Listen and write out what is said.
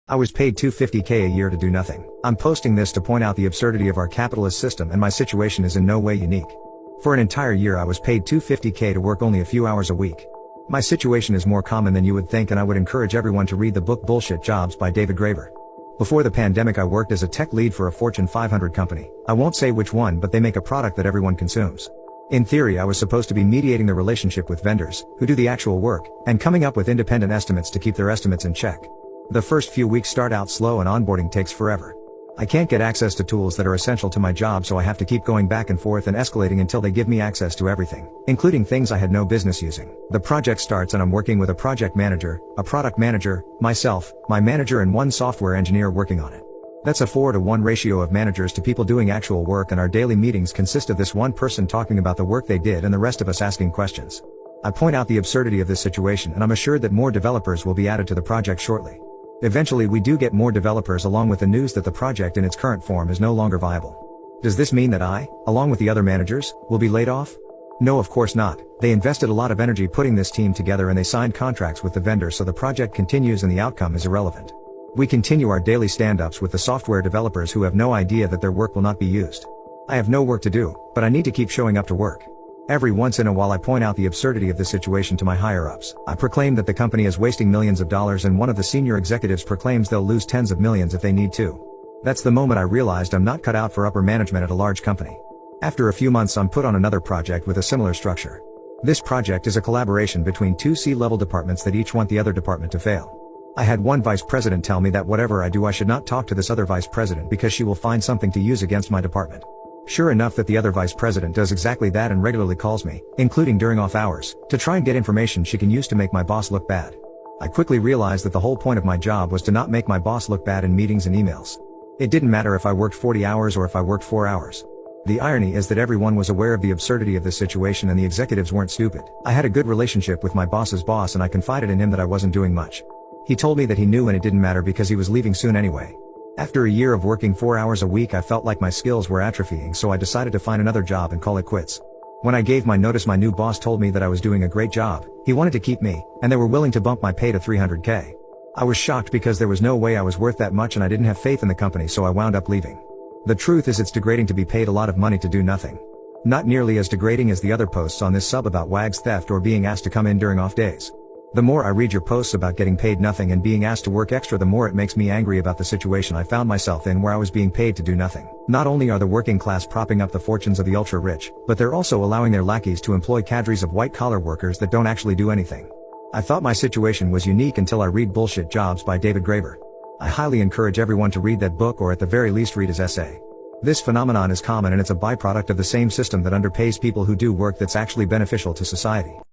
I was paid $250K a year to do nothing. I'm posting this to point out the absurdity of our capitalist system, and my situation is in no way unique. For an entire year I was paid $250K to work only a few hours a week. My situation is more common than you would think, and I would encourage everyone to read the book Bullshit Jobs by David Graeber. Before the pandemic I worked as a tech lead for a Fortune 500 company. I won't say which one, but they make a product that everyone consumes. In theory I was supposed to be mediating the relationship with vendors, who do the actual work, and coming up with independent estimates to keep their estimates in check. The first few weeks start out slow and onboarding takes forever. I can't get access to tools that are essential to my job, so I have to keep going back and forth and escalating until they give me access to everything, including things I had no business using. The project starts and I'm working with a project manager, a product manager, myself, my manager and one software engineer working on it. That's a 4-to-1 ratio of managers to people doing actual work, and our daily meetings consist of this one person talking about the work they did and the rest of us asking questions. I point out the absurdity of this situation, and I'm assured that more developers will be added to the project shortly. Eventually we do get more developers, along with the news that the project in its current form is no longer viable. Does this mean that I, along with the other managers, will be laid off? No, of course not. They invested a lot of energy putting this team together and they signed contracts with the vendor, so the project continues and the outcome is irrelevant. We continue our daily stand-ups with the software developers who have no idea that their work will not be used. I have no work to do, but I need to keep showing up to work. Every once in a while I point out the absurdity of this situation to my higher-ups. I proclaim that the company is wasting millions of dollars, and one of the senior executives proclaims they'll lose tens of millions if they need to. That's the moment I realized I'm not cut out for upper management at a large company. After a few months I'm put on another project with a similar structure. This project is a collaboration between two C-level departments that each want the other department to fail. I had one vice president tell me that whatever I do I should not talk to this other vice president because she will find something to use against my department. Sure enough, that the other vice president does exactly that and regularly calls me, including during off hours, to try and get information she can use to make my boss look bad. I quickly realized that the whole point of my job was to not make my boss look bad in meetings and emails. It didn't matter if I worked 40 hours or if I worked 4 hours. The irony is that everyone was aware of the absurdity of this situation and the executives weren't stupid. I had a good relationship with my boss's boss and I confided in him that I wasn't doing much. He told me that he knew and it didn't matter because he was leaving soon anyway. After a year of working 4 hours a week I felt like my skills were atrophying, so I decided to find another job and call it quits. When I gave my notice my new boss told me that I was doing a great job, he wanted to keep me, and they were willing to bump my pay to $300K. I was shocked because there was no way I was worth that much and I didn't have faith in the company, so I wound up leaving. The truth is it's degrading to be paid a lot of money to do nothing. Not nearly as degrading as the other posts on this sub about WAG's theft or being asked to come in during off days. The more I read your posts about getting paid nothing and being asked to work extra, the more it makes me angry about the situation I found myself in, where I was being paid to do nothing. Not only are the working class propping up the fortunes of the ultra-rich, but they're also allowing their lackeys to employ cadres of white-collar workers that don't actually do anything. I thought my situation was unique until I read Bullshit Jobs by David Graeber. I highly encourage everyone to read that book, or at the very least read his essay. This phenomenon is common and it's a byproduct of the same system that underpays people who do work that's actually beneficial to society.